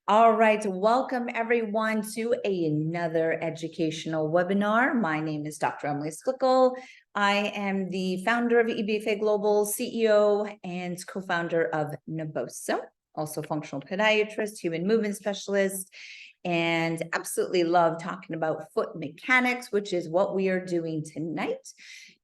All right, welcome everyone to another educational webinar. My name is Dr. Emily Slickle. I am the founder of EBFA Global, CEO and co-founder of Naboso, also functional podiatrist, human movement specialist, and absolutely love talking about foot mechanics, which is what we are doing tonight.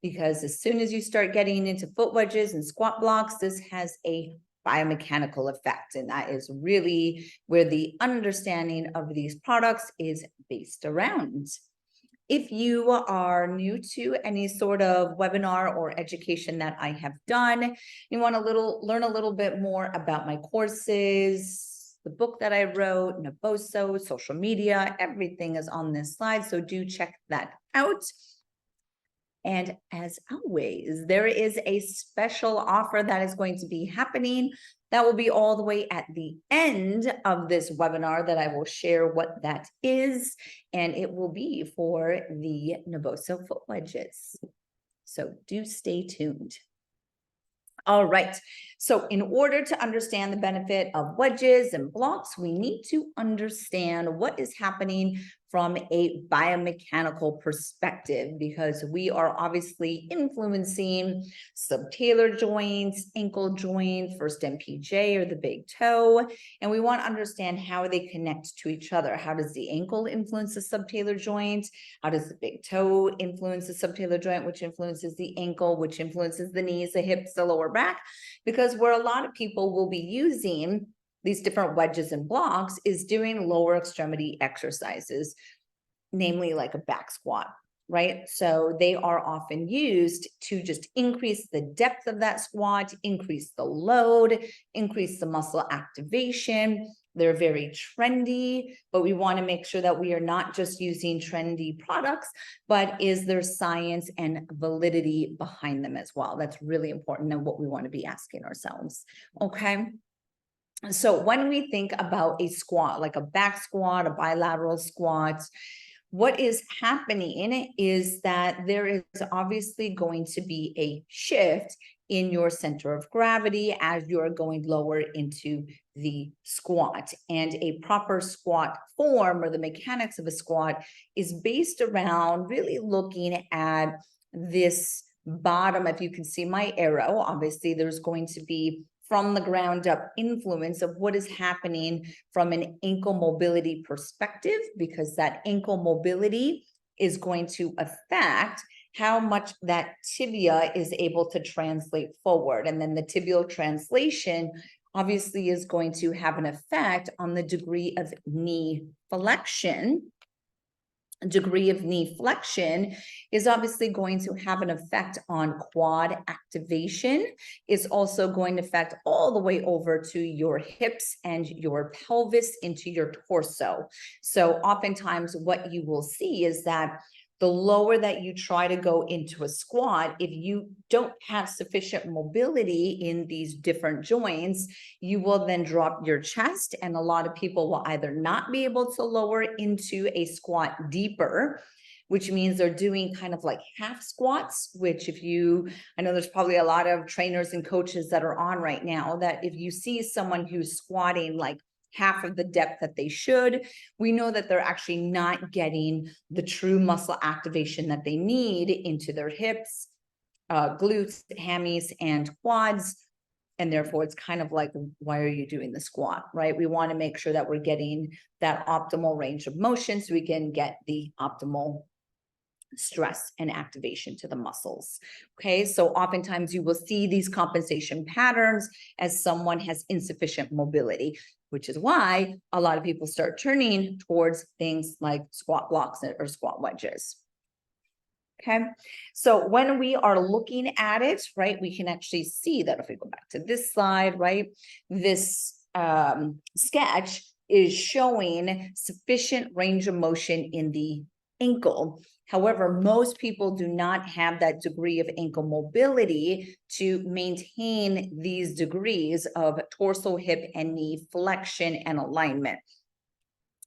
Because as soon as you start getting into foot wedges and squat blocks, this has a biomechanical effect. And that is really where the understanding of these products is based around. If you are new to any sort of webinar or education that I have done, you want to learn a little bit more about my courses, the book that I wrote, Naboso, social media, everything is on this slide. So do check that out. And as always, there is a special offer that is going to be happening that will be all the way at the end of this webinar that I will share what that is. And it will be for the Naboso foot wedges. So do stay tuned. All right. So in order to understand the benefit of wedges and blocks, we need to understand what is happening from a biomechanical perspective, because we are obviously influencing subtalar joints, ankle joint, first MPJ or the big toe, and we want to understand how they connect to each other. How does the ankle influence the subtalar joint? How does the big toe influence the subtalar joint, which influences the ankle, which influences the knees, the hips, the lower back? Because where a lot of people will be using these different wedges and blocks is doing lower extremity exercises, namely like a back squat, right? So they are often used to just increase the depth of that squat, increase the load, increase the muscle activation. They're very trendy, but we want to make sure that we are not just using trendy products, but is there science and validity behind them as well? That's really important and what we want to be asking ourselves, okay? So when we think about a squat, like a back squat, a bilateral squat, what is happening is that there is obviously going to be a shift in your center of gravity as you're going lower into the squat. And a proper squat form, or the mechanics of a squat, is based around really looking at this bottom. If you can see my arrow, obviously there's going to be from the ground up influence of what is happening from an ankle mobility perspective, because that ankle mobility is going to affect how much that tibia is able to translate forward. And then the tibial translation obviously is going to have an effect on the degree of knee flexion. Degree of knee flexion is obviously going to have an effect on quad activation. It's also going to affect all the way over to your hips and your pelvis into your torso. So oftentimes what you will see is that the lower that you try to go into a squat, if you don't have sufficient mobility in these different joints, you will then drop your chest. And a lot of people will either not be able to lower into a squat deeper, which means they're doing kind of like half squats, which I know there's probably a lot of trainers and coaches that are on right now, that if you see someone who's squatting like half of the depth that they should, we know that they're actually not getting the true muscle activation that they need into their hips, glutes, hammies, and quads. And therefore, it's kind of like, why are you doing the squat, right? We want to make sure that we're getting that optimal range of motion so we can get the optimal stress and activation to the muscles. Okay, so oftentimes you will see these compensation patterns as someone has insufficient mobility, which is why a lot of people start turning towards things like squat blocks or squat wedges. Okay, so when we are looking at it, right, we can actually see that if we go back to this slide, right, this sketch is showing sufficient range of motion in the ankle. However, most people do not have that degree of ankle mobility to maintain these degrees of torso, hip, and knee flexion and alignment.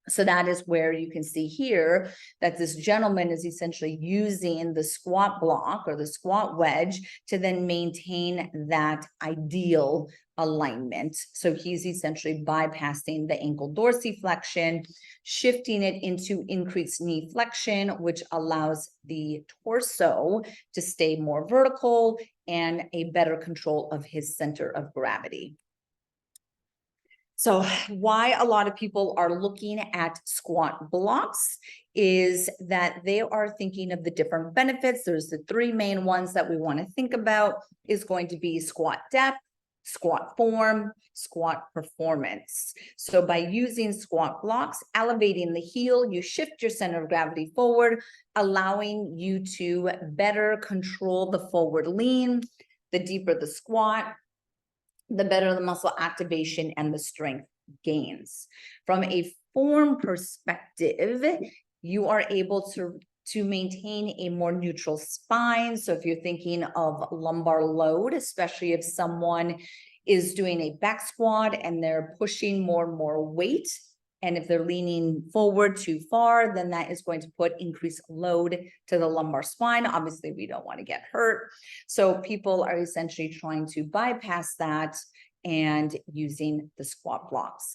So that is where you can see here that this gentleman is essentially using the squat block or the squat wedge to then maintain that ideal alignment. So he's essentially bypassing the ankle dorsiflexion, shifting it into increased knee flexion, which allows the torso to stay more vertical and a better control of his center of gravity. So why a lot of people are looking at squat blocks is that they are thinking of the different benefits. There's the three main ones that we want to think about is going to be squat depth, squat form, squat performance. So by using squat blocks, elevating the heel, you shift your center of gravity forward, allowing you to better control the forward lean. The deeper the squat, the better the muscle activation and the strength gains. From a form perspective, you are able to maintain a more neutral spine. So if you're thinking of lumbar load, especially if someone is doing a back squat and they're pushing more and more weight, and if they're leaning forward too far, then that is going to put increased load to the lumbar spine. Obviously, we don't want to get hurt. So people are essentially trying to bypass that and using the squat blocks.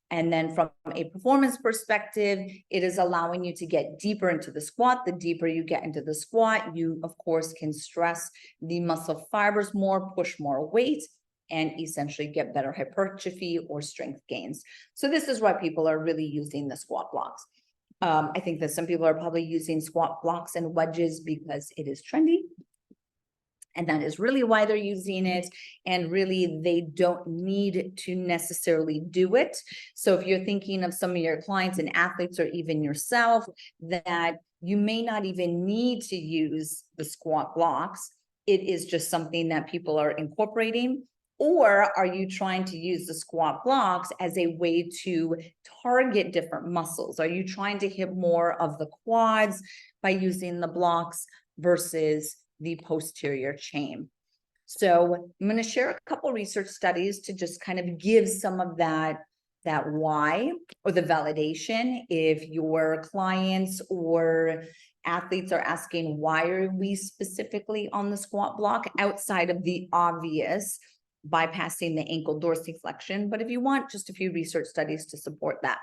And then from a performance perspective, it is allowing you to get deeper into the squat. The deeper you get into the squat, you, of course, can stress the muscle fibers more, push more weight, and essentially get better hypertrophy or strength gains. So this is why people are really using the squat blocks. I think that some people are probably using squat blocks and wedges because it is trendy. And that is really why they're using it. And really, they don't need to necessarily do it. So if you're thinking of some of your clients and athletes or even yourself, that you may not even need to use the squat blocks. It is just something that people are incorporating. Or are you trying to use the squat blocks as a way to target different muscles? Are you trying to hit more of the quads by using the blocks versus the posterior chain? So I'm going to share a couple research studies to just kind of give some of that why or the validation. If your clients or athletes are asking, why are we specifically on the squat block outside of the obvious bypassing the ankle dorsiflexion? But if you want, just a few research studies to support that.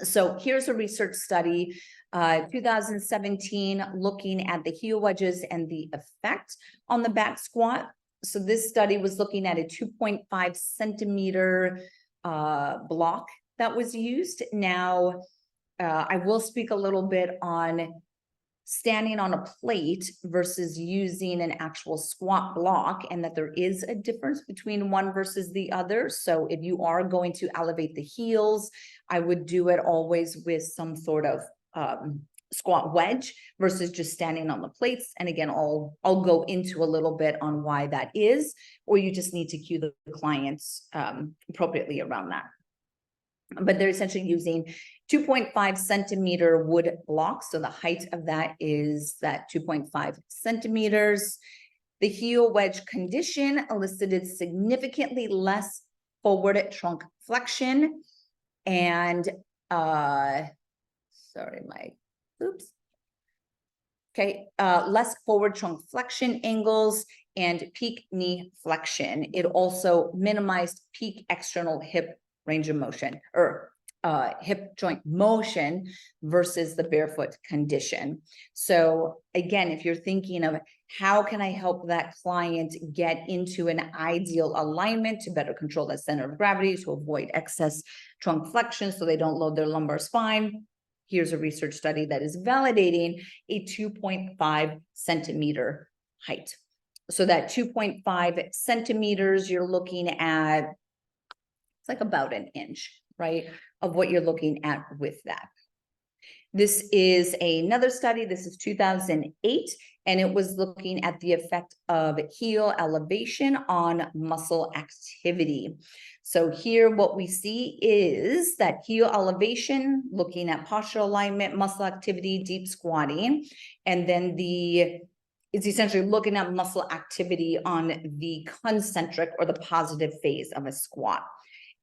So here's a research study, 2017, looking at the heel wedges and the effect on the back squat. So this study was looking at a 2.5 centimeter block that was used. Now, I will speak a little bit on standing on a plate versus using an actual squat block, and that there is a difference between one versus the other. So if you are going to elevate the heels, I would do it always with some sort of squat wedge versus just standing on the plates. And again, I'll go into a little bit on why that is, or you just need to cue the clients appropriately around that. But they're essentially using 2.5 centimeter wood blocks. So the height of that is that 2.5 centimeters. The heel wedge condition elicited significantly less forward trunk flexion and less forward trunk flexion angles and peak knee flexion. It also minimized peak external hip range of motion or hip joint motion versus the barefoot condition. So again, if you're thinking of how can I help that client get into an ideal alignment to better control that center of gravity, to avoid excess trunk flexion so they don't load their lumbar spine, here's a research study that is validating a 2.5 centimeter height. So that 2.5 centimeters, you're looking at, it's like about an inch, right, of what you're looking at with that. This is another study. This is 2008, and it was looking at the effect of heel elevation on muscle activity. So here what we see is that heel elevation, looking at postural alignment, muscle activity, deep squatting, and then it's essentially looking at muscle activity on the concentric or the positive phase of a squat.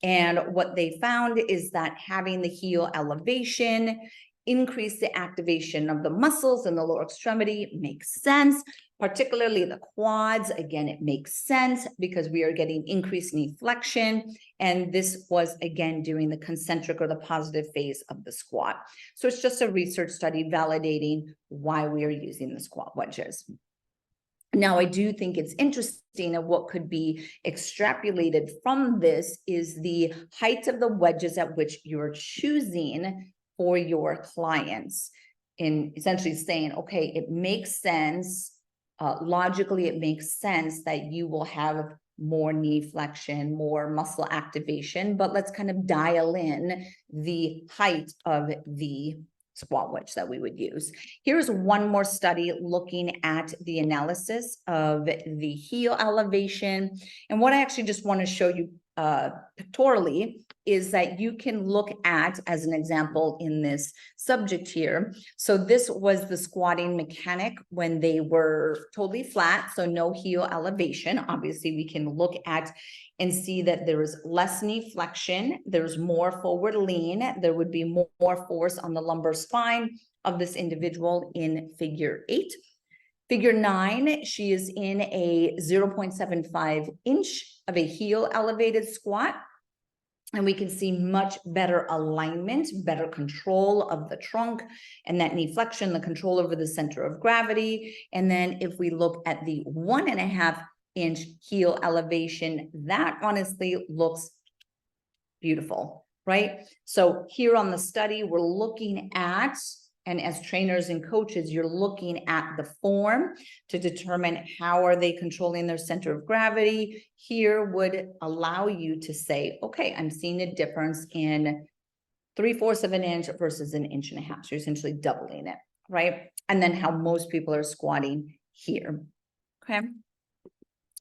And what they found is that having the heel elevation increase the activation of the muscles in the lower extremity makes sense, particularly the quads. Again, it makes sense because we are getting increased knee flexion. And this was, again, during the concentric or the positive phase of the squat. So it's just a research study validating why we are using the squat wedges. Now, I do think it's interesting, and what could be extrapolated from this is the height of the wedges at which you're choosing for your clients, in essentially saying, okay, it makes sense, logically, it makes sense that you will have more knee flexion, more muscle activation, but let's kind of dial in the height of the squat wedge that we would use. Here's one more study looking at the analysis of the heel elevation. And what I actually just want to show you pictorially is that you can look at, as an example in this subject here. So this was the squatting mechanic when they were totally flat, so no heel elevation. Obviously, we can look at and see that there is less knee flexion, there's more forward lean, there would be more force on the lumbar spine of this individual in figure 8. Figure 9, she is in a 0.75 inch of a heel elevated squat. And we can see much better alignment, better control of the trunk and that knee flexion, the control over the center of gravity. And then if we look at the 1.5 inch heel elevation, that honestly looks beautiful, right? So here on the study, we're looking at, and as trainers and coaches, you're looking at the form to determine how are they controlling their center of gravity. Here would allow you to say, okay, I'm seeing a difference in 3/4 of an inch versus 1.5 inches. So you're essentially doubling it, right? And then how most people are squatting here, okay?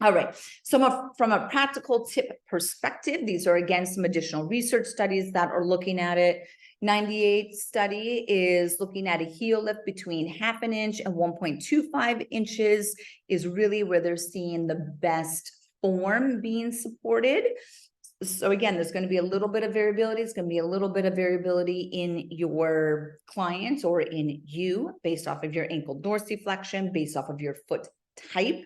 All right, so from a practical tip perspective, these are again some additional research studies that are looking at it. 98 study is looking at a heel lift between 1/2 inch and 1.25 inches is really where they're seeing the best form being supported. So again, there's going to be a little bit of variability. It's going to be a little bit of variability in your clients or in you based off of your ankle dorsiflexion, based off of your foot type.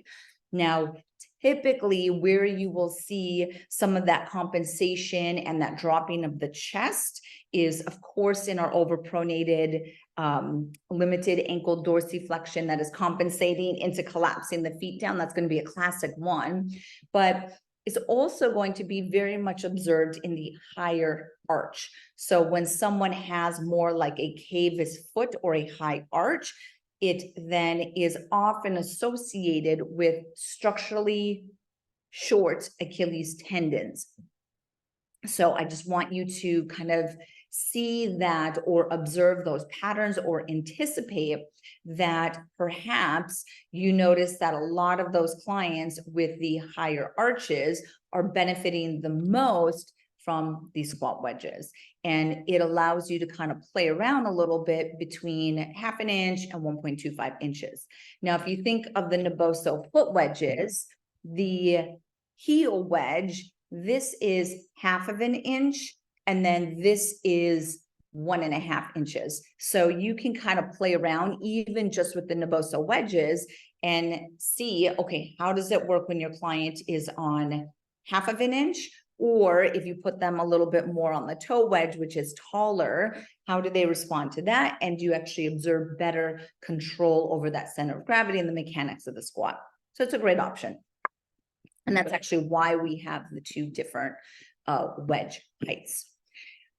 Now, typically where you will see some of that compensation and that dropping of the chest is, of course, in our overpronated, limited ankle dorsiflexion that is compensating into collapsing the feet down. That's going to be a classic one, but it's also going to be very much observed in the higher arch. So when someone has more like a cavus foot or a high arch, it then is often associated with structurally short Achilles tendons. So I just want you to kind of see that or observe those patterns or anticipate that perhaps you notice that a lot of those clients with the higher arches are benefiting the most from these squat wedges. And it allows you to kind of play around a little bit between 1/2 inch and 1.25 inches. Now, if you think of the Naboso foot wedges, the heel wedge, this is 1/2 inch, and then this is 1.5 inches. So you can kind of play around even just with the Naboso wedges and see, okay, how does it work when your client is on 1/2 inch? Or if you put them a little bit more on the toe wedge, which is taller, how do they respond to that? And do you actually observe better control over that center of gravity and the mechanics of the squat? So it's a great option. And that's actually why we have the two different wedge heights.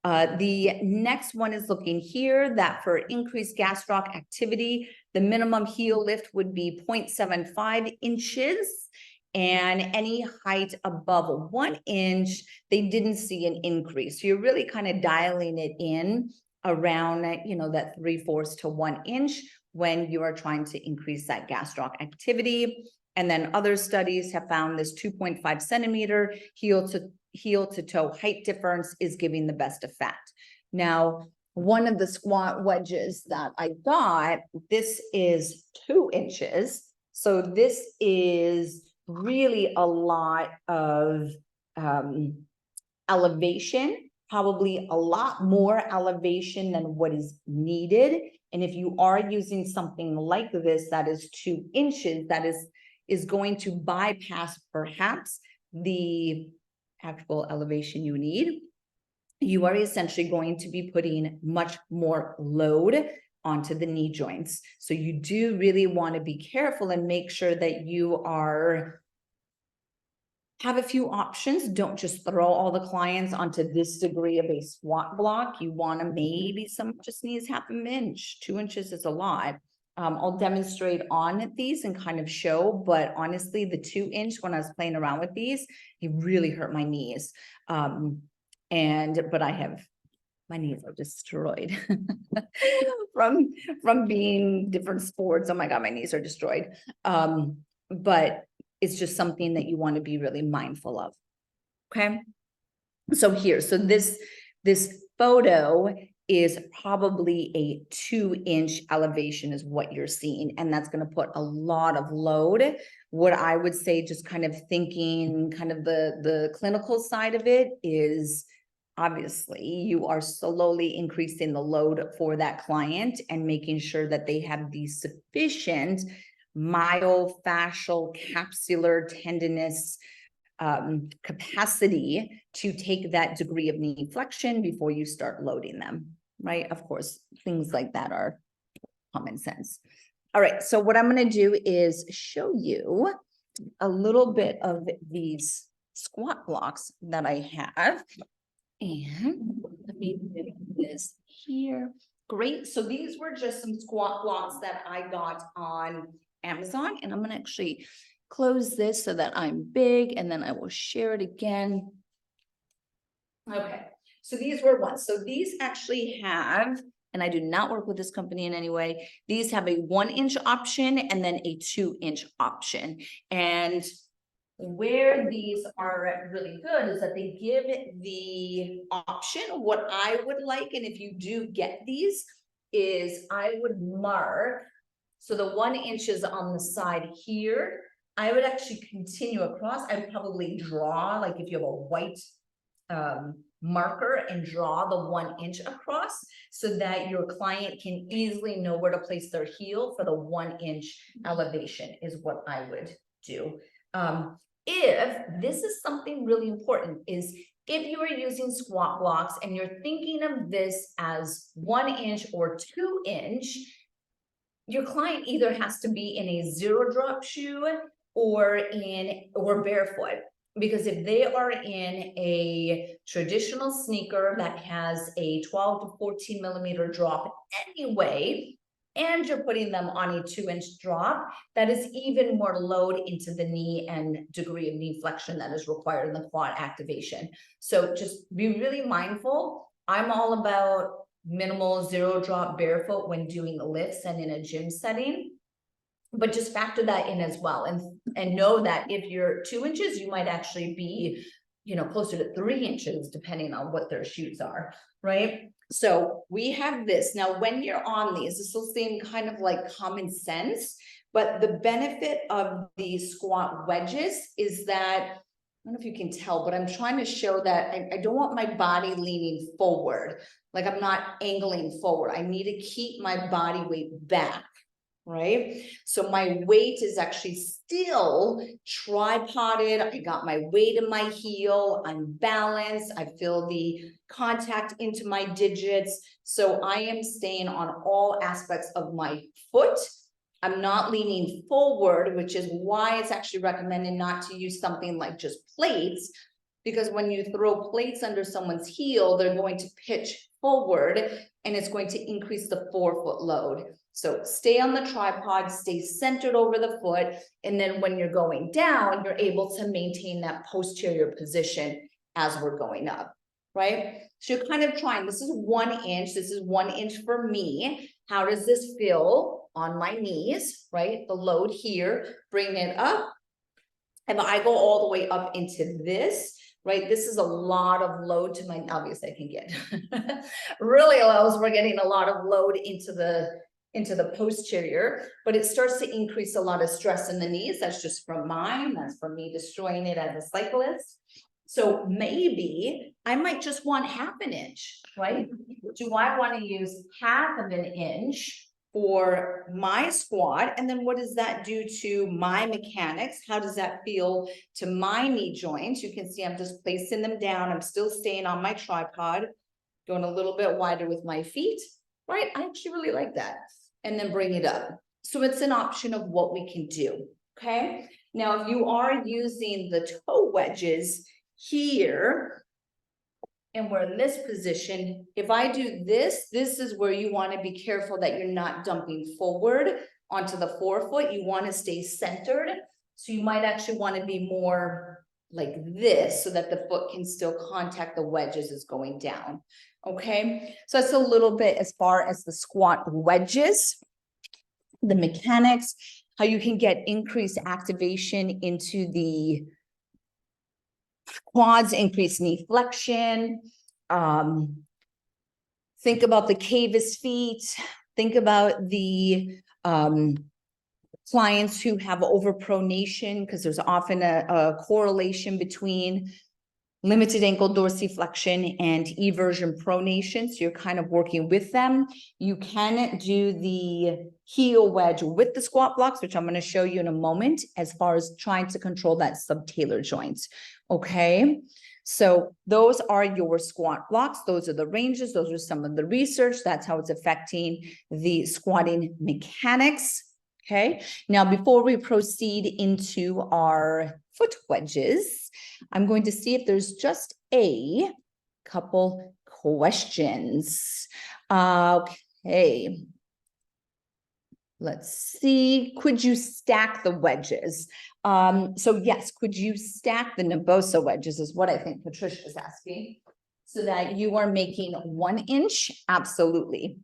The next one is looking here that for increased gastroc activity, the minimum heel lift would be 0.75 inches. And any height above 1 inch, they didn't see an increase. So you're really kind of dialing it in around, that 3/4 to 1 inch when you are trying to increase that gastroc activity. And then other studies have found this 2.5 centimeter heel to toe height difference is giving the best effect. Now, one of the squat wedges that I got, this is 2 inches. So this is really a lot of elevation, probably a lot more elevation than what is needed. And if you are using something like this, that is 2 inches, that is going to bypass perhaps the actual elevation you need. You are essentially going to be putting much more load onto the knee joints. So you do really want to be careful and make sure that you have a few options. Don't just throw all the clients onto this degree of a squat block. You want to maybe some just needs half an inch, 2 inches is a lot. I'll demonstrate on these and kind of show, but honestly, the 2 inch, when I was playing around with these, it really hurt my knees. But my knees are destroyed from being different sports. Oh my God, my knees are destroyed. But it's just something that you want to be really mindful of. Okay. So this photo is probably a 2 inch elevation is what you're seeing. And that's going to put a lot of load. What I would say, just kind of thinking kind of the clinical side of it is, obviously you are slowly increasing the load for that client and making sure that they have the sufficient myofascial capsular tendinous capacity to take that degree of knee flexion before you start loading them, right? Of course, things like that are common sense. All right, so what I'm going to do is show you a little bit of these squat blocks that I have. And let me do this here. Great. So these were just some squat blocks that I got on Amazon. And I'm going to actually close this so that I'm big, and then I will share it again. Okay. So these were ones. So these actually have, and I do not work with this company in any way, these have a 1 inch option and then a 2 inch option. And where these are really good is that they give the option. What I would like, and if you do get these, is I would mark, so the 1 inch is on the side here. I would actually continue across. I would probably draw, like if you have a white marker, and draw the 1 inch across so that your client can easily know where to place their heel for the 1 inch elevation is what I would do. If this is something really important, is if you are using squat blocks and you're thinking of this as 1 inch or 2 inch, your client either has to be in a 0 drop shoe or barefoot. Because if they are in a traditional sneaker that has a 12 to 14 millimeter drop anyway, and you're putting them on a 2 inch drop, that is even more load into the knee and degree of knee flexion that is required in the quad activation. So just be really mindful. I'm all about minimal 0 drop barefoot when doing lifts and in a gym setting, but just factor that in as well. And know that if you're 2 inches, you might actually be, closer to 3 inches, depending on what their shoes are, right? So we have this. Now, when you're on these, this will seem kind of like common sense, but the benefit of the squat wedges is that, I don't know if you can tell, but I'm trying to show that I don't want my body leaning forward. Like I'm not angling forward. I need to keep my body weight back, right? So my weight is actually still tripoded. I got my weight in my heel. I'm balanced. I feel the contact into my digits. So I am staying on all aspects of my foot. I'm not leaning forward, which is why it's actually recommended not to use something like just plates, because when you throw plates under someone's heel, they're going to pitch forward and it's going to increase the forefoot load. So stay on the tripod, stay centered over the foot. And then when you're going down, you're able to maintain that posterior position as we're going up, right? So you're kind of trying, this is 1 inch. This is 1 inch for me. How does this feel on my knees, right? The load here, bring it up. And I go all the way up into this, right? This is a lot of load to my, obviously I can get really low, so we're getting a lot of load into the posterior, but it starts to increase a lot of stress in the knees. That's just from mine. That's from me destroying it as a cyclist. So maybe I might just want half an inch, right? Do I want to use half of an inch for my squat? And then what does that do to my mechanics? How does that feel to my knee joints? You can see I'm just placing them down. I'm still staying on my tripod, going a little bit wider with my feet, right? I actually really like that. And then bring it up. So it's an option of what we can do, okay? Now, if you are using the toe wedges here, and we're in this position, if I do this, this is where you want to be careful that you're not dumping forward onto the forefoot. You want to stay centered. So you might actually want to be more like this so that the foot can still contact the wedges as going down. Okay, so that's a little bit as far as the squat wedges, the mechanics, how you can get increased activation into the quads, increase knee flexion. Think about the cavus feet. Think about the clients who have overpronation, because there's often a correlation between limited ankle dorsiflexion and eversion pronation. So you're kind of working with them. You can do the heel wedge with the squat blocks, which I'm going to show you in a moment, as far as trying to control that subtalar joint. Okay. So those are your squat blocks. Those are the ranges. Those are some of the research. That's how it's affecting the squatting mechanics. Okay. Now, before we proceed into our foot wedges, I'm going to see if there's just a couple questions. Okay. Let's see. Could you stack the wedges? So yes, could you stack the Naboso wedges is what I think Patricia is asking, so that you are making 1 inch? Absolutely.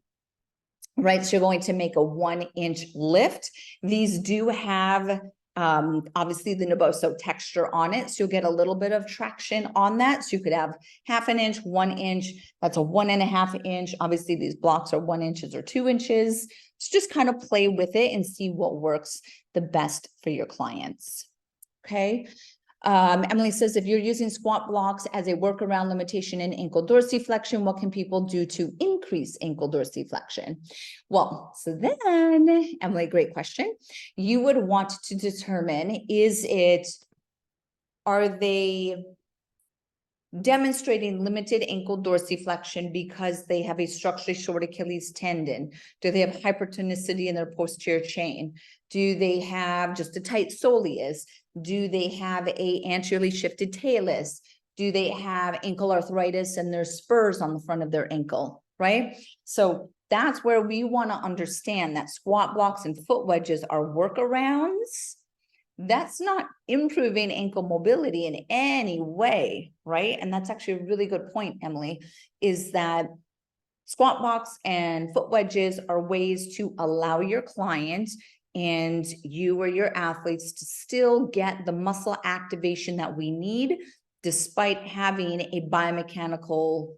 Right, so you're going to make a 1 inch lift. These do have obviously the Naboso texture on it, so you'll get a little bit of traction on that. So you could have half an inch, 1 inch, that's a 1.5 inch. Obviously these blocks are 1 inches or 2 inches. So just kind of play with it and see what works the best for your clients. Okay. Emily says, if you're using squat blocks as a workaround limitation in ankle dorsiflexion, what can people do to increase ankle dorsiflexion? Well, so then, Emily, great question. You would want to determine, are they demonstrating limited ankle dorsiflexion because they have a structurally short Achilles tendon? Do they have hypertonicity in their posterior chain? Do they have just a tight soleus? Do they have a anteriorly shifted talus? Do they have ankle arthritis and there's spurs on the front of their ankle, right? So that's where we want to understand that squat blocks and foot wedges are workarounds. That's not improving ankle mobility in any way, right? And that's actually a really good point, Emily, is that squat blocks and foot wedges are ways to allow your client and you or your athletes to still get the muscle activation that we need, despite having a biomechanical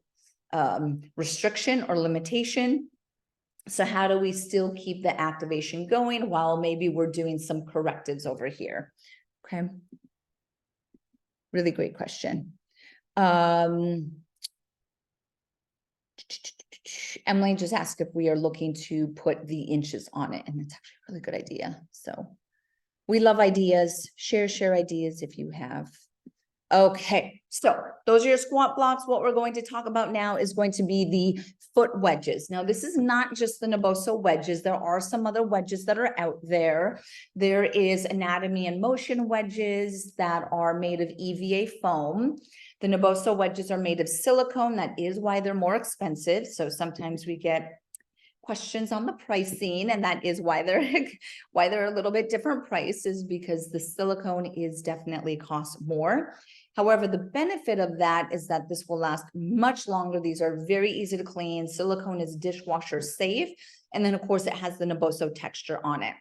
restriction or limitation. So how do we still keep the activation going while maybe we're doing some correctives over here? Okay. Really great question. Emily just asked if we are looking to put the inches on it, and it's actually a really good idea. So we love ideas. Share ideas if you have. Okay, so those are your squat blocks. What we're going to talk about now is going to be the foot wedges. Now, this is not just the Naboso wedges. There are some other wedges that are out there. There is anatomy and motion wedges that are made of EVA foam. The Naboso wedges are made of silicone. That is why they're more expensive. So sometimes we get questions on the pricing, and that is why they're a little bit different prices, because the silicone is definitely cost more. However, the benefit of that is that this will last much longer. These are very easy to clean. Silicone is dishwasher safe. And then of course it has the Naboso texture on it.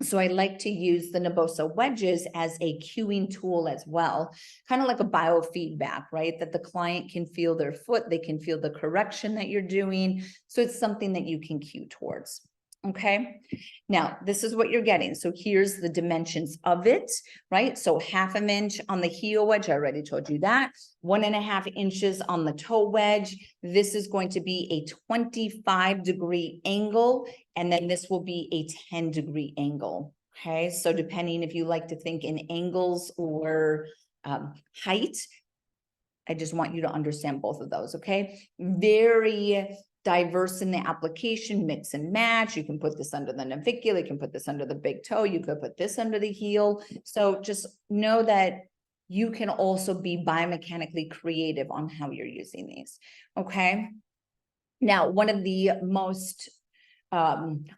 So I like to use the Naboso wedges as a cueing tool as well, kind of like a biofeedback, right? That the client can feel their foot, they can feel the correction that you're doing. So it's something that you can cue towards. Okay, now this is what you're getting. So here's the dimensions of it, right? So 1/2 inch on the heel wedge, I already told you that. 1.5 inches on the toe wedge. This is going to be a 25-degree angle, and then this will be a 10-degree angle. Okay, so depending if you like to think in angles or height, I just want you to understand both of those. Okay, very diverse in the application, mix and match. You can put this under the navicular, you can put this under the big toe, you could put this under the heel. So just know that you can also be biomechanically creative on how you're using these. Okay. Now, one of the most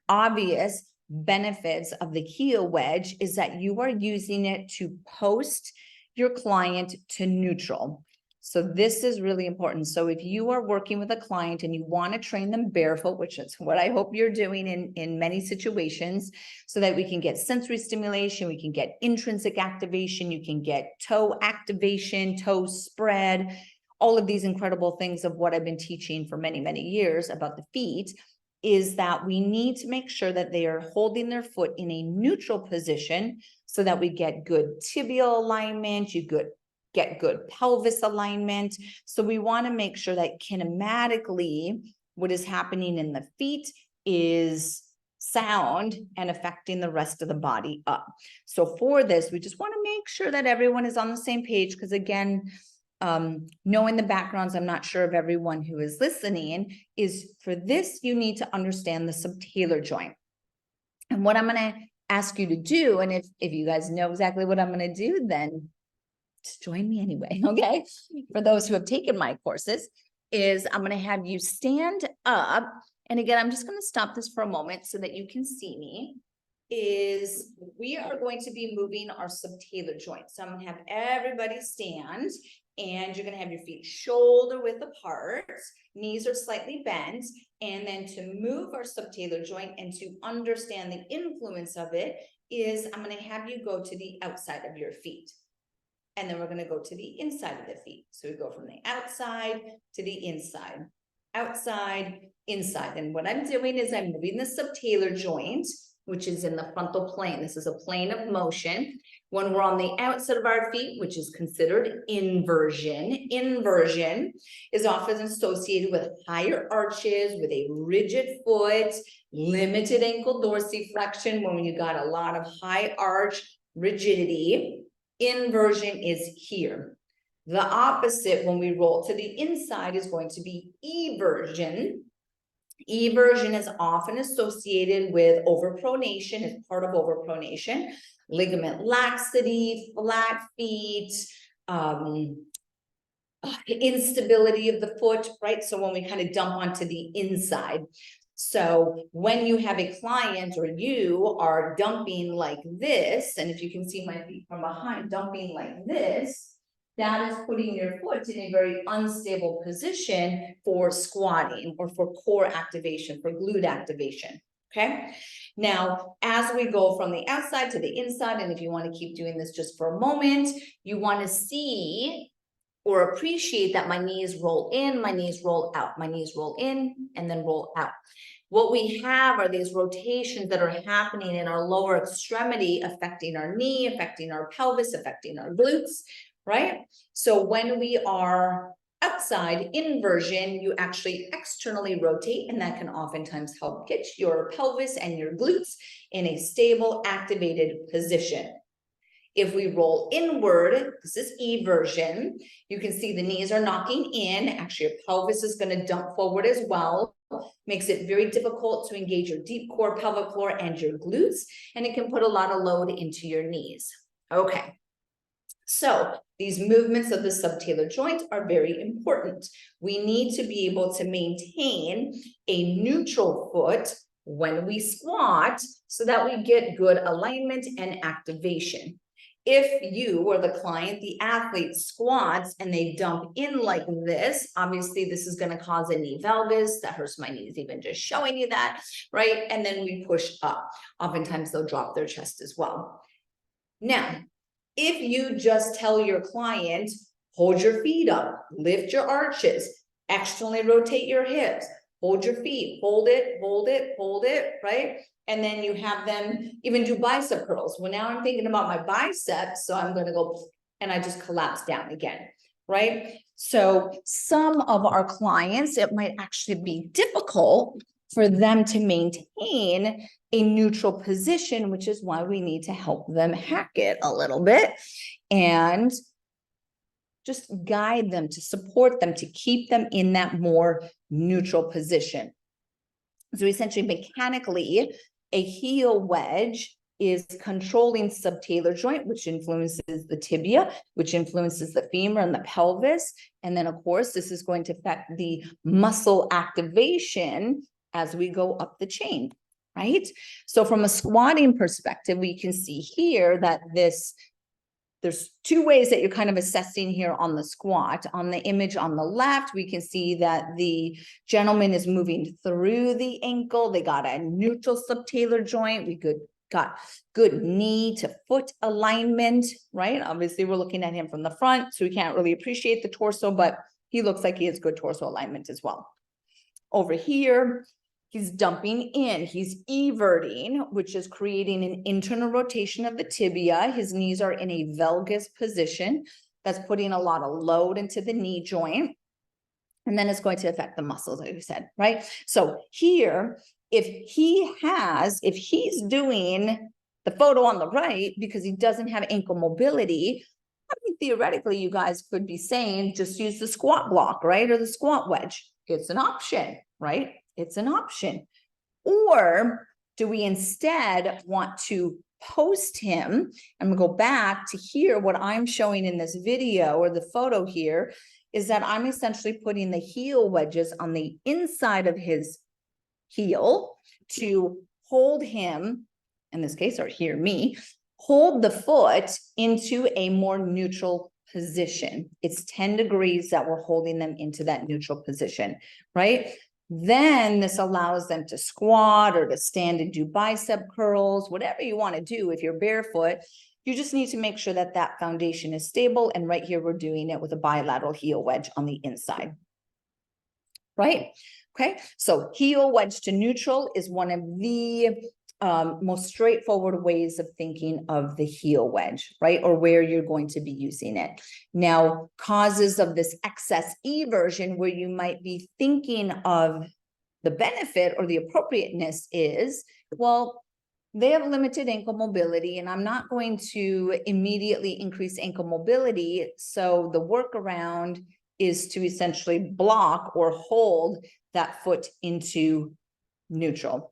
obvious benefits of the heel wedge is that you are using it to post your client to neutral. So this is really important. So if you are working with a client and you want to train them barefoot, which is what I hope you're doing in many situations, so that we can get sensory stimulation, we can get intrinsic activation, you can get toe activation, toe spread, all of these incredible things of what I've been teaching for many, many years about the feet, is that we need to make sure that they are holding their foot in a neutral position so that we get good tibial alignment, get good pelvis alignment. So we want to make sure that kinematically what is happening in the feet is sound and affecting the rest of the body up. So for this, we just want to make sure that everyone is on the same page, because again, knowing the backgrounds, I'm not sure of everyone who is listening, is for this, you need to understand the subtalar joint. And what I'm going to ask you to do, and if you guys know exactly what I'm going to do, then just join me anyway, okay? For those who have taken my courses, is I'm going to have you stand up. And again, I'm just going to stop this for a moment so that you can see me. Is we are going to be moving our subtalar joint. So I'm going to have everybody stand, and you're going to have your feet shoulder width apart, knees are slightly bent, and then to move our subtalar joint and to understand the influence of it is I'm going to have you go to the outside of your feet. And then we're going to go to the inside of the feet. So we go from the outside to the inside, outside, inside. And what I'm doing is I'm moving the subtalar joint, which is in the frontal plane. This is a plane of motion. When we're on the outside of our feet, which is considered inversion, inversion is often associated with higher arches, with a rigid foot, limited ankle dorsiflexion, when you got a lot of high arch rigidity. Inversion is here. The opposite, when we roll to the inside, is going to be eversion. Eversion is often associated with overpronation, as part of overpronation, ligament laxity, flat feet, instability of the foot, right? So when we kind of dump onto the inside. So when you have a client or you are dumping like this, and if you can see my feet from behind, dumping like this, that is putting your foot in a very unstable position for squatting or for core activation, for glute activation, okay? Now, as we go from the outside to the inside, and if you want to keep doing this just for a moment, you want to see or appreciate that my knees roll in, my knees roll out, my knees roll in, and then roll out. What we have are these rotations that are happening in our lower extremity, affecting our knee, affecting our pelvis, affecting our glutes, right? So when we are outside inversion, you actually externally rotate, and that can oftentimes help get your pelvis and your glutes in a stable, activated position. If we roll inward, this is eversion, you can see the knees are knocking in. Actually, your pelvis is going to dump forward as well. Makes it very difficult to engage your deep core, pelvic floor, and your glutes, and it can put a lot of load into your knees. Okay. So these movements of the subtalar joint are very important. We need to be able to maintain a neutral foot when we squat so that we get good alignment and activation. If you or the client, the athlete, squats and they dump in like this, obviously this is going to cause a knee valgus. That hurts my knees, even just showing you that, right? And then we push up. Oftentimes they'll drop their chest as well. Now, if you just tell your client, hold your feet up, lift your arches, externally rotate your hips, hold your feet, hold it, right? And then you have them even do bicep curls. Well, now I'm thinking about my biceps, so I'm going to go and I just collapse down again, right? So some of our clients, it might actually be difficult for them to maintain a neutral position, which is why we need to help them hack it a little bit and just guide them, to support them, to keep them in that more neutral position. So essentially, mechanically, a heel wedge is controlling subtalar joint, which influences the tibia, which influences the femur and the pelvis. And then, of course, this is going to affect the muscle activation as we go up the chain, right? So from a squatting perspective, we can see here that there's two ways that you're kind of assessing here on the squat. On the image on the left, we can see that the gentleman is moving through the ankle. They got a neutral subtalar joint. We got good knee to foot alignment, right? Obviously, we're looking at him from the front, so we can't really appreciate the torso, but he looks like he has good torso alignment as well. Over here, he's dumping in, he's everting, which is creating an internal rotation of the tibia. His knees are in a valgus position. That's putting a lot of load into the knee joint. And then it's going to affect the muscles, like we said, right? So here, if he's doing the photo on the right because he doesn't have ankle mobility, I mean, theoretically, you guys could be saying, just use the squat block, right? Or the squat wedge. It's an option, right? It's an option. Or do we instead want to post him? I'm gonna go back to here. What I'm showing in this video or the photo here is that I'm essentially putting the heel wedges on the inside of his heel to hold him, in this case, or here me, hold the foot into a more neutral position. It's 10 degrees that we're holding them into that neutral position, right? Then this allows them to squat or to stand and do bicep curls, whatever you want to do. If you're barefoot, you just need to make sure that that foundation is stable. And right here, we're doing it with a bilateral heel wedge on the inside, right? Okay, so heel wedge to neutral is one of the most straightforward ways of thinking of the heel wedge, right? Or where you're going to be using it. Now, causes of this excess eversion where you might be thinking of the benefit or the appropriateness is, well, they have limited ankle mobility and I'm not going to immediately increase ankle mobility. So the workaround is to essentially block or hold that foot into neutral.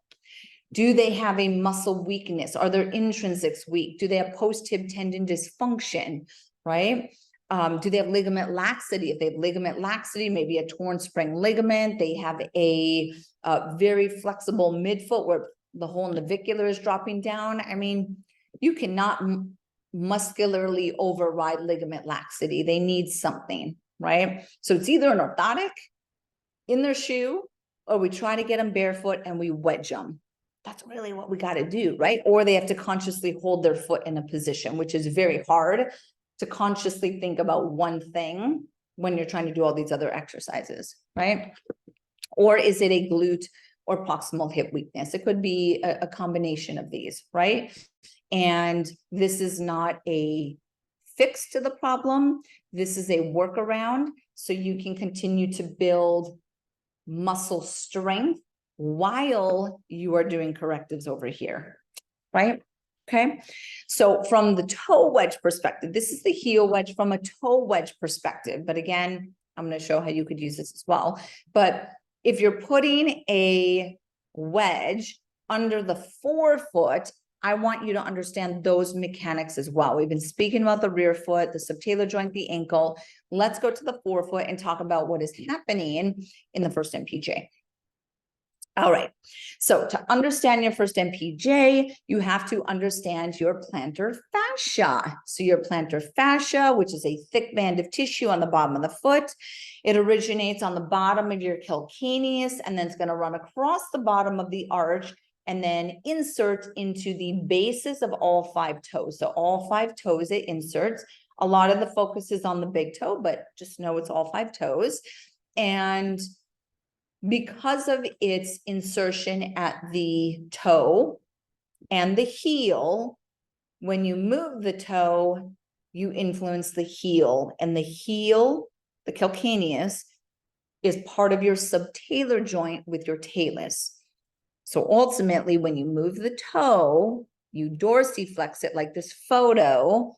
Do they have a muscle weakness? Are their intrinsics weak? Do they have post-hip tendon dysfunction, right? Do they have ligament laxity? If they have ligament laxity, maybe a torn spring ligament, they have a very flexible midfoot where the whole navicular is dropping down. I mean, you cannot muscularly override ligament laxity. They need something, right? So it's either an orthotic in their shoe or we try to get them barefoot and we wedge them. That's really what we got to do, right? Or they have to consciously hold their foot in a position, which is very hard to consciously think about one thing when you're trying to do all these other exercises, right? Or is it a glute or proximal hip weakness? It could be a combination of these, right? And this is not a fix to the problem. This is a workaround so you can continue to build muscle strength while you are doing correctives over here, right? Okay, so from the toe wedge perspective, this is the heel wedge from a toe wedge perspective. But again, I'm going to show how you could use this as well. But if you're putting a wedge under the forefoot, I want you to understand those mechanics as well. We've been speaking about the rear foot, the subtalar joint, the ankle. Let's go to the forefoot and talk about what is happening in the first MPJ. All right, so to understand your first MPJ, you have to understand your plantar fascia. So your plantar fascia, which is a thick band of tissue on the bottom of the foot, it originates on the bottom of your calcaneus, and then it's going to run across the bottom of the arch and then insert into the bases of all 5 toes. So all 5 toes, it inserts. A lot of the focus is on the big toe, but just know it's all 5 toes. And because of its insertion at the toe and the heel, when you move the toe, you influence the heel, and the heel, the calcaneus, is part of your subtalar joint with your talus. So ultimately, when you move the toe, you dorsiflex it like this photo,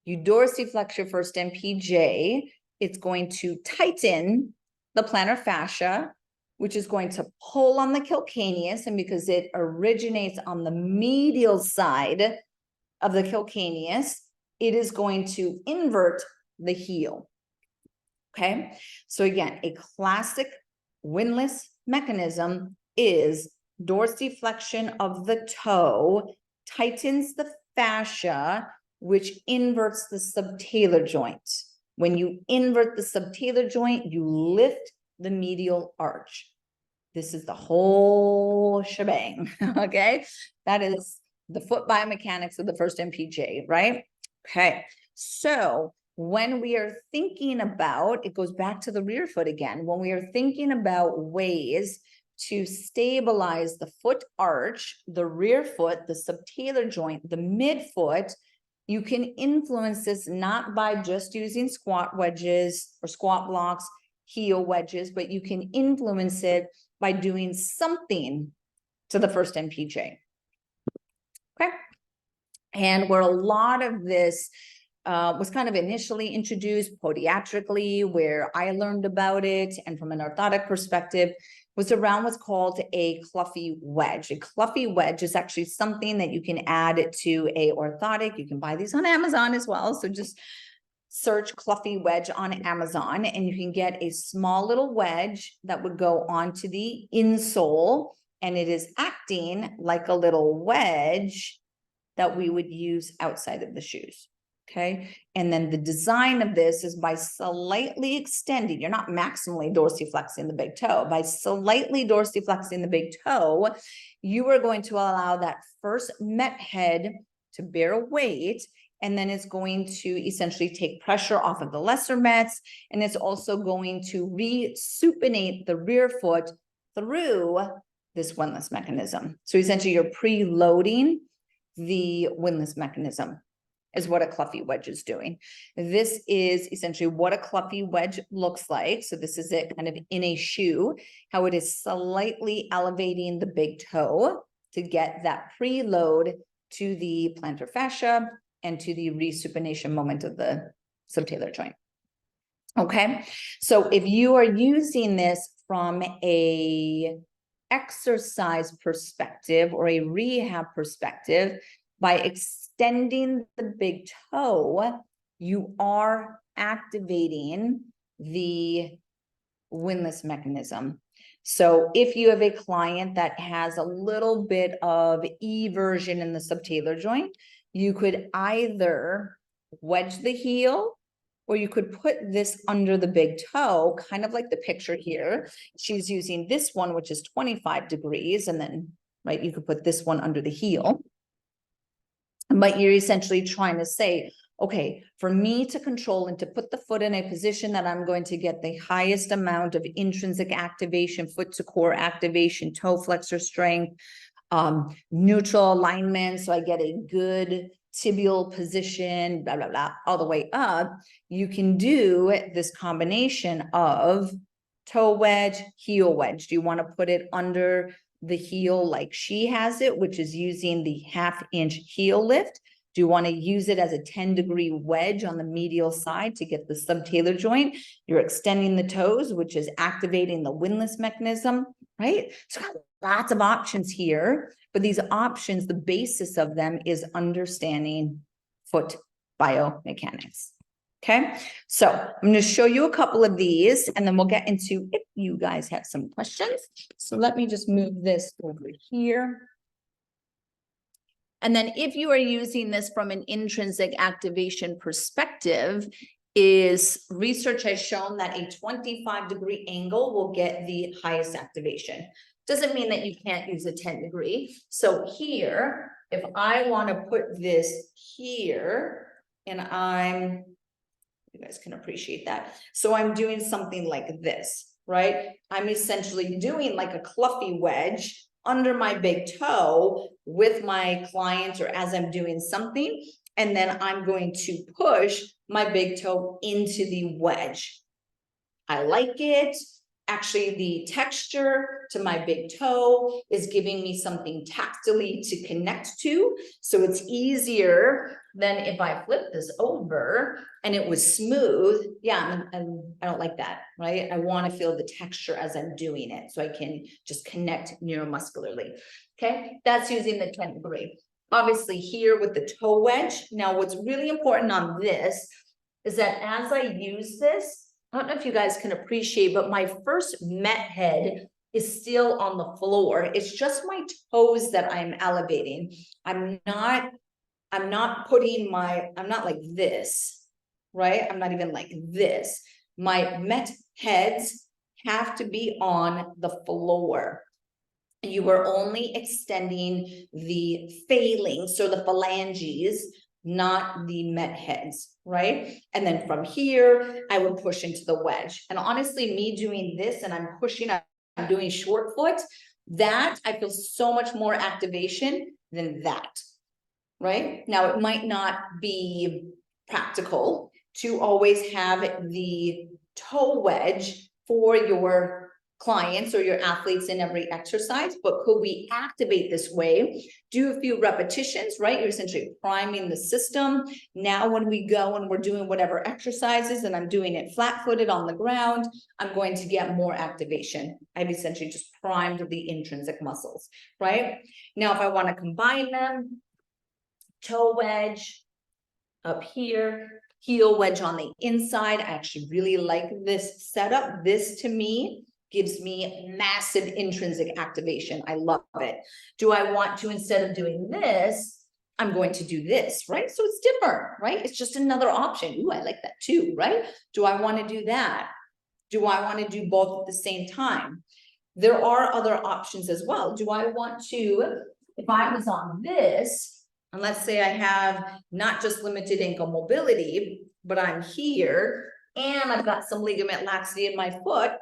you dorsiflex your first MPJ, it's going to tighten the plantar fascia, which is going to pull on the calcaneus, and because it originates on the medial side of the calcaneus, it is going to invert the heel. Okay, so again, a classic windless mechanism is dorsiflexion of the toe, tightens the fascia, which inverts the subtalar joint. When you invert the subtalar joint, you lift the medial arch. This is the whole shebang, okay? That is the foot biomechanics of the first MPJ, right? Okay, so when we are thinking about, it goes back to the rear foot again, when we are thinking about ways to stabilize the foot arch, the rear foot, the subtalar joint, the midfoot, you can influence this not by just using squat wedges or squat blocks, heel wedges, but you can influence it by doing something to the first MPJ. Okay. And where a lot of this was kind of initially introduced podiatrically, where I learned about it, and from an orthotic perspective, was around what's called a Cluffy wedge. A Cluffy wedge is actually something that you can add to a orthotic. You can buy these on Amazon as well. So just search Cluffy wedge on Amazon, and you can get a small little wedge that would go onto the insole, and it is acting like a little wedge that we would use outside of the shoes. Okay, and then the design of this is by slightly extending, you're not maximally dorsiflexing the big toe, by slightly dorsiflexing the big toe, you are going to allow that first met head to bear weight, and then it's going to essentially take pressure off of the lesser mets, and it's also going to resupinate the rear foot through this windless mechanism. So essentially you're preloading the windless mechanism is what a Cluffy wedge is doing. This is essentially what a Cluffy wedge looks like. So this is it kind of in a shoe, how it is slightly elevating the big toe to get that preload to the plantar fascia and to the resupination moment of the subtalar joint. Okay, so if you are using this from a exercise perspective or a rehab perspective, by extending the big toe, you are activating the windless mechanism. So if you have a client that has a little bit of eversion in the subtalar joint, you could either wedge the heel, or you could put this under the big toe, kind of like the picture here. She's using this one, which is 25 degrees, and then, right, you could put this one under the heel. But you're essentially trying to say, okay, for me to control and to put the foot in a position that I'm going to get the highest amount of intrinsic activation, foot to core activation, toe flexor strength, neutral alignment, so I get a good tibial position, blah, blah, blah, all the way up, you can do this combination of toe wedge, heel wedge. Do you want to put it under the heel like she has it, which is using the 1/2 inch heel lift? Do you want to use it as a 10-degree wedge on the medial side to get the subtalar joint? You're extending the toes, which is activating the windless mechanism, right? So lots of options here, but these options, the basis of them is understanding foot biomechanics. Okay, so I'm going to show you a couple of these, and then we'll get into if you guys have some questions. So let me just move this over here. And then if you are using this from an intrinsic activation perspective, is research has shown that a 25-degree angle will get the highest activation. Doesn't mean that you can't use a 10-degree. So here, if I want to put this here, and you guys can appreciate that. So I'm doing something like this. right? I'm essentially doing like a cluffy wedge under my big toe with my client or as I'm doing something. And then I'm going to push my big toe into the wedge. I like it. Actually, the texture to my big toe is giving me something tactily to connect to. So it's easier than if I flip this over and it was smooth. Yeah, I don't like that, right? I want to feel the texture as I'm doing it so I can just connect neuromuscularly. Okay, that's using the 10th degree. Obviously here with the toe wedge. Now what's really important on this is that as I use this, I don't know if you guys can appreciate, but my first met head is still on the floor. It's just my toes that I'm elevating. I'm not putting I'm not like this, right? I'm not even like this. My met heads have to be on the floor. You are only extending the phalanx, so the phalanges, not the met heads, right? And then from here, I would push into the wedge. And honestly, me doing this and I'm pushing, I'm doing short foot, that I feel so much more activation than that, right? Now, it might not be practical to always have the toe wedge for your clients or your athletes in every exercise, but could we activate this way, do a few repetitions, right? You're essentially priming the system. Now when we go and we're doing whatever exercises and I'm doing it flat-footed on the ground, I'm going to get more activation. I've essentially just primed the intrinsic muscles, right? Now if I want to combine them, toe wedge up here, heel wedge on the inside. I actually really like this setup. This to me gives me massive intrinsic activation. I love it. Do I want to, instead of doing this, I'm going to do this, right? So it's different, right? It's just another option. Ooh, I like that too, right? Do I want to do that? Do I want to do both at the same time? There are other options as well. Do I want to, if I was on this, and let's say I have not just limited ankle mobility, but I'm here and I've got some ligament laxity in my foot,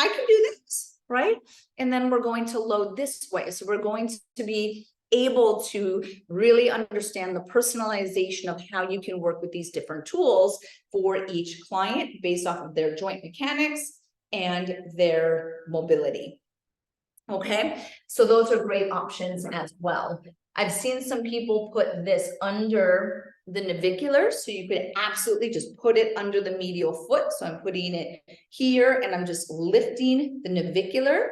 I can do this, right? And then we're going to load this way. So we're going to be able to really understand the personalization of how you can work with these different tools for each client based off of their joint mechanics and their mobility. Okay, so those are great options as well. I've seen some people put this under the navicular, so you could absolutely just put it under the medial foot. So I'm putting it here and I'm just lifting the navicular.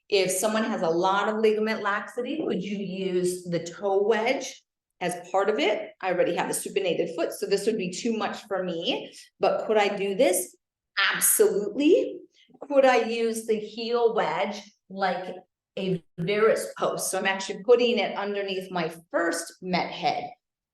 If someone has a lot of ligament laxity, would you use the toe wedge as part of it? I already have a supinated foot, so this would be too much for me, but could I do this? Absolutely. Could I use the heel wedge like a varus post? So I'm actually putting it underneath my first met head.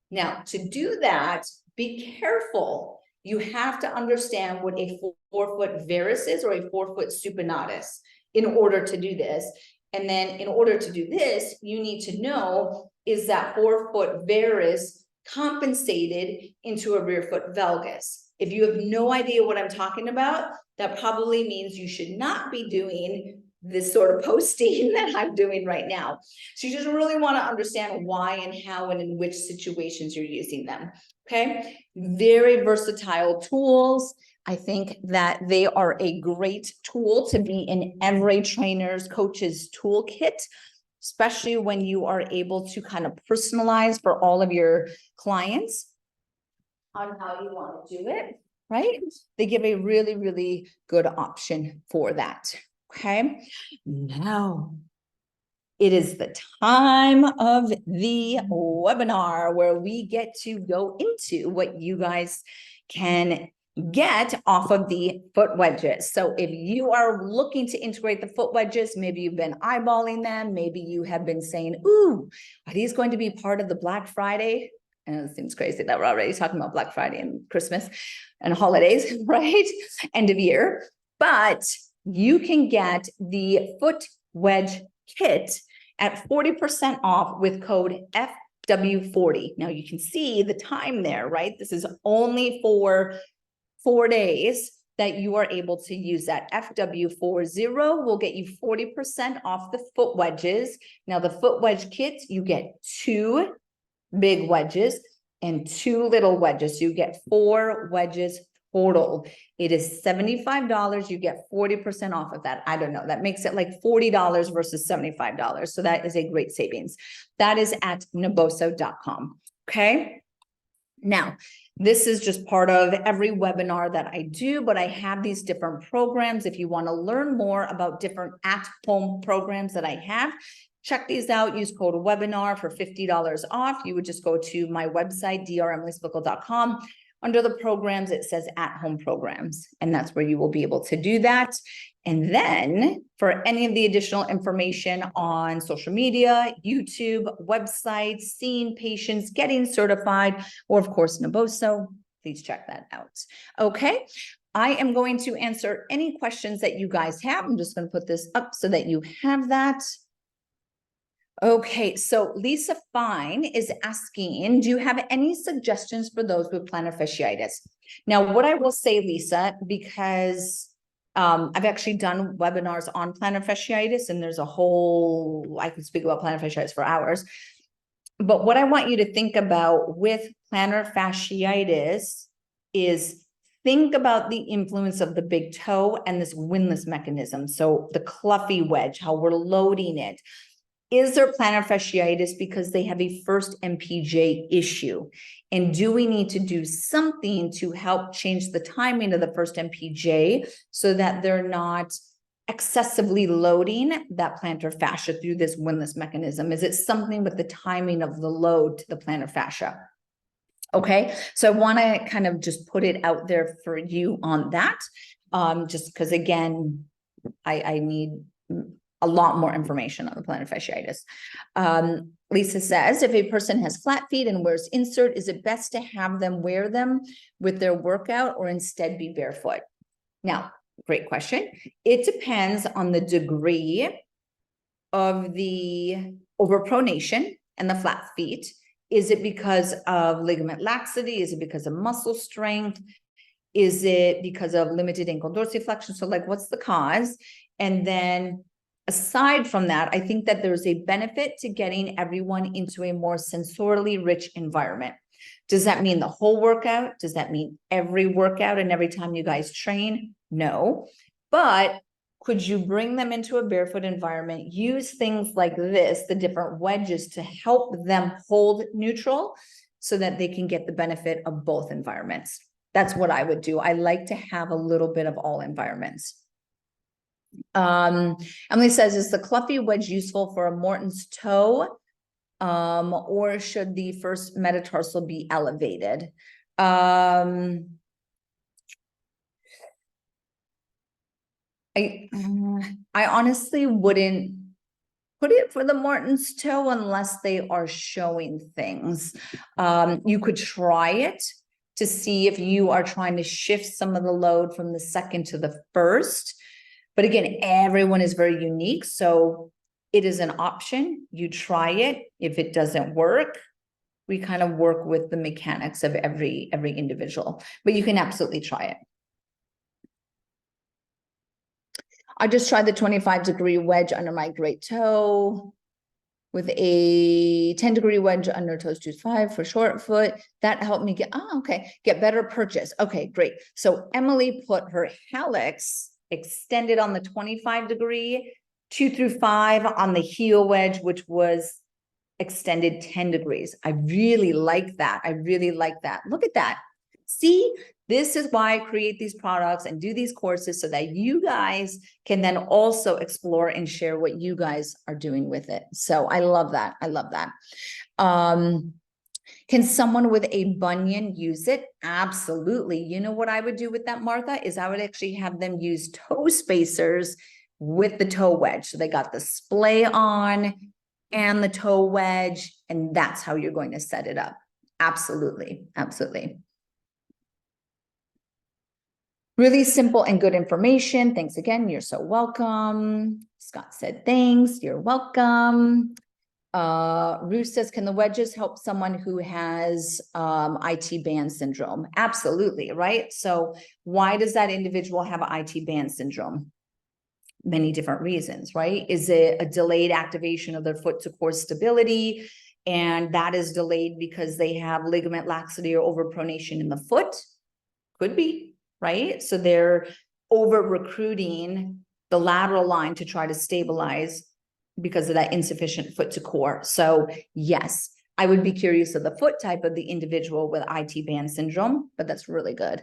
Now, to do that, be careful. You have to understand what a forefoot varus is or a forefoot supinatus in order to do this. And then in order to do this, you need to know, is that forefoot varus compensated into a rear foot valgus? If you have no idea what I'm talking about, that probably means you should not be doing this sort of posting that I'm doing right now. So you just really want to understand why and how and in which situations you're using them. Okay, very versatile tools. I think that they are a great tool to be in every trainer's, coach's toolkit, especially when you are able to kind of personalize for all of your clients on how you want to do it, right? They give a really, really good option for that. Okay, now it is the time of the webinar where we get to go into what you guys can get off of the foot wedges. So if you are looking to integrate the foot wedges, maybe you've been eyeballing them, maybe you have been saying, ooh, are these going to be part of the Black Friday? And it seems crazy that we're already talking about Black Friday and Christmas and holidays, right? End of year. But you can get the foot wedge kit at 40% off with code FW40. Now you can see the time there, right? This is only for 4 days, that you are able to use that. FW40 will get you 40% off the foot wedges. Now the foot wedge kits, you get 2 big wedges and 2 little wedges. So you get 4 wedges total. It is $75. You get 40% off of that. I don't know. That makes it like $40 versus $75. So that is a great savings. That is at naboso.com. Okay. Now, this is just part of every webinar that I do, but I have these different programs. If you want to learn more about different at-home programs that I have, check these out. Use code webinar for $50 off. You would just go to my website, dremilyspickle.com. Under the programs, it says at-home programs, and that's where you will be able to do that. And then for any of the additional information on social media, YouTube, websites, seeing patients, getting certified, or of course, Naboso, please check that out. Okay. I am going to answer any questions that you guys have. I'm just going to put this up so that you have that. Okay, so Lisa Fine is asking, do you have any suggestions for those with plantar fasciitis? Now, what I will say, Lisa, because I've actually done webinars on plantar fasciitis, and there's a whole, I could speak about plantar fasciitis for hours. But what I want you to think about with plantar fasciitis is think about the influence of the big toe and this windless mechanism. So the cluffy wedge, how we're loading it. Is there plantar fasciitis because they have a first MPJ issue? And do we need to do something to help change the timing of the first MPJ so that they're not excessively loading that plantar fascia through this windless mechanism? Is it something with the timing of the load to the plantar fascia? Okay, so I want to kind of just put it out there for you on that, just because, again, I need a lot more information on the plantar fasciitis. Lisa says, if a person has flat feet and wears insert, is it best to have them wear them with their workout or instead be barefoot? Now, great question. It depends on the degree of the overpronation and the flat feet. Is it because of ligament laxity? Is it because of muscle strength? Is it because of limited ankle dorsiflexion? So like, what's the cause? And then aside from that, I think that there's a benefit to getting everyone into a more sensorially rich environment. Does that mean the whole workout? Does that mean every workout and every time you guys train? No. But could you bring them into a barefoot environment, use things like this, the different wedges, to help them hold neutral so that they can get the benefit of both environments? That's what I would do. I like to have a little bit of all environments. Emily says, is the cluffy wedge useful for a Morton's toe, or should the first metatarsal be elevated? I honestly wouldn't put it for the Morton's toe unless they are showing things. You could try it to see if you are trying to shift some of the load from the second to the first. But again, everyone is very unique. So it is an option. You try it. If it doesn't work, we kind of work with the mechanics of every individual, but you can absolutely try it. I just tried the 25-degree wedge under my great toe with a 10-degree wedge under toes 2-5 for short foot. That helped me get better purchase. Okay, great. So Emily put her hallux extended on the 25-degree, 2-5 on the heel wedge, which was extended 10 degrees. I really like that. I really like that. Look at that. See, this is why I create these products and do these courses so that you guys can then also explore and share what you guys are doing with it. So I love that. I love that. Can someone with a bunion use it? Absolutely. You know what I would do with that, Martha, is I would actually have them use toe spacers with the toe wedge. So they got the splay on and the toe wedge, and that's how you're going to set it up. Absolutely. Absolutely. Really simple and good information. Thanks again. You're so welcome. Scott said, thanks. You're welcome. Ruth says, can the wedges help someone who has IT band syndrome? Absolutely, right? So why does that individual have IT band syndrome? Many different reasons, right? Is it a delayed activation of their foot to core stability? And that is delayed because they have ligament laxity or overpronation in the foot? Could be, right? So they're over recruiting the lateral line to try to stabilize because of that insufficient foot to core. So yes, I would be curious of the foot type of the individual with IT band syndrome, but that's really good.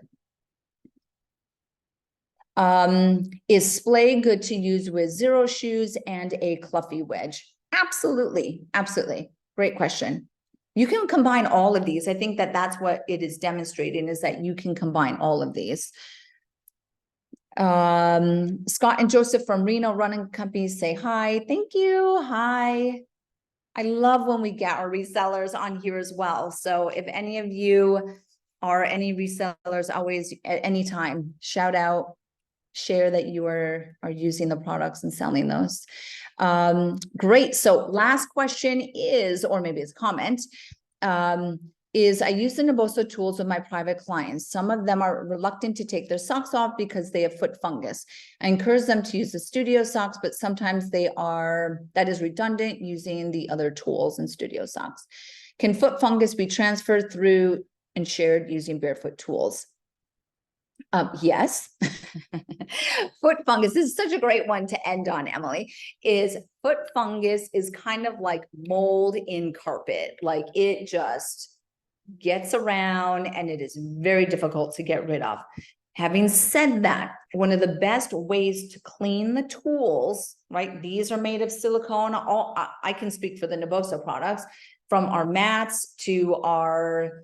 Is splay good to use with zero shoes and a cluffy wedge? Absolutely, absolutely. Great question. You can combine all of these. I think that that's what it is demonstrating, is that you can combine all of these. Scott and Joseph from Reno Running Companies say hi. Thank you. Hi. I love when we get our resellers on here as well. So if any of you are any resellers, always at any time, shout out, share that you are using the products and selling those. Great. So last question is, or maybe it's a comment, is I use the Naboso tools with my private clients. Some of them are reluctant to take their socks off because they have foot fungus. I encourage them to use the studio socks, but sometimes that is redundant using the other tools in studio socks. Can foot fungus be transferred through and shared using barefoot tools? Yes. Foot fungus, this is such a great one to end on, Emily, is foot fungus is kind of like mold in carpet. Like it just gets around and it is very difficult to get rid of. Having said that, one of the best ways to clean the tools, right? These are made of silicone. I can speak for the Naboso products, from our mats to our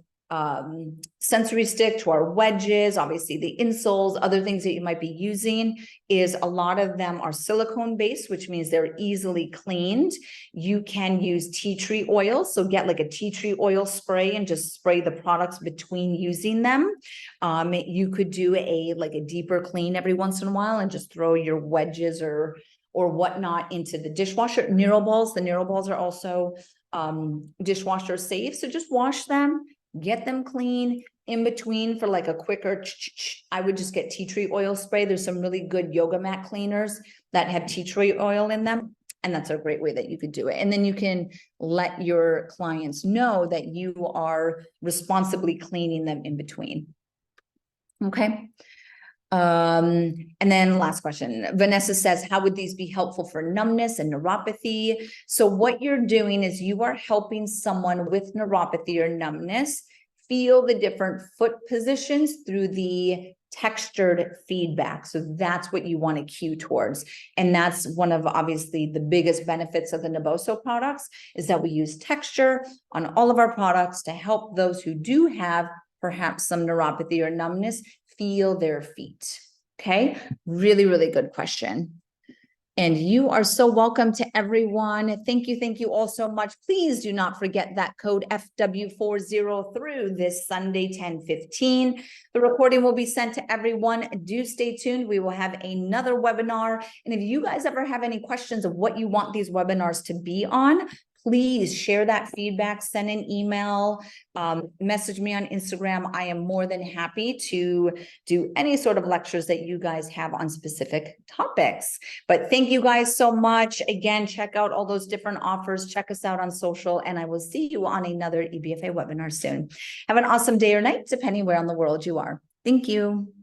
sensory stick to our wedges, obviously the insoles, other things that you might be using, is a lot of them are silicone based, which means they're easily cleaned. You can use tea tree oil. So get like a tea tree oil spray and just spray the products between using them. You could do like a deeper clean every once in a while and just throw your wedges or whatnot into the dishwasher. Nero balls, the Nero balls are also dishwasher safe. So just wash them, get them clean. In between, for like a quicker, I would just get tea tree oil spray. There's some really good yoga mat cleaners that have tea tree oil in them, and that's a great way that you could do it. And then you can let your clients know that you are responsibly cleaning them in between. Okay. And then last question, Vanessa says, how would these be helpful for numbness and neuropathy? So what you're doing is you are helping someone with neuropathy or numbness feel the different foot positions through the textured feedback. So that's what you want to cue towards. And that's one of obviously the biggest benefits of the Naboso products, is that we use texture on all of our products to help those who do have perhaps some neuropathy or numbness feel their feet. Okay, really, really good question. And you are so welcome to everyone. Thank you all so much. Please do not forget that code FW40 through this Sunday, 10/15. The recording will be sent to everyone. Do stay tuned. We will have another webinar. And if you guys ever have any questions of what you want these webinars to be on, please share that feedback, send an email, message me on Instagram. I am more than happy to do any sort of lectures that you guys have on specific topics. But thank you guys so much. Again, check out all those different offers. Check us out on social, and I will see you on another EBFA webinar soon. Have an awesome day or night, depending where on the world you are. Thank you.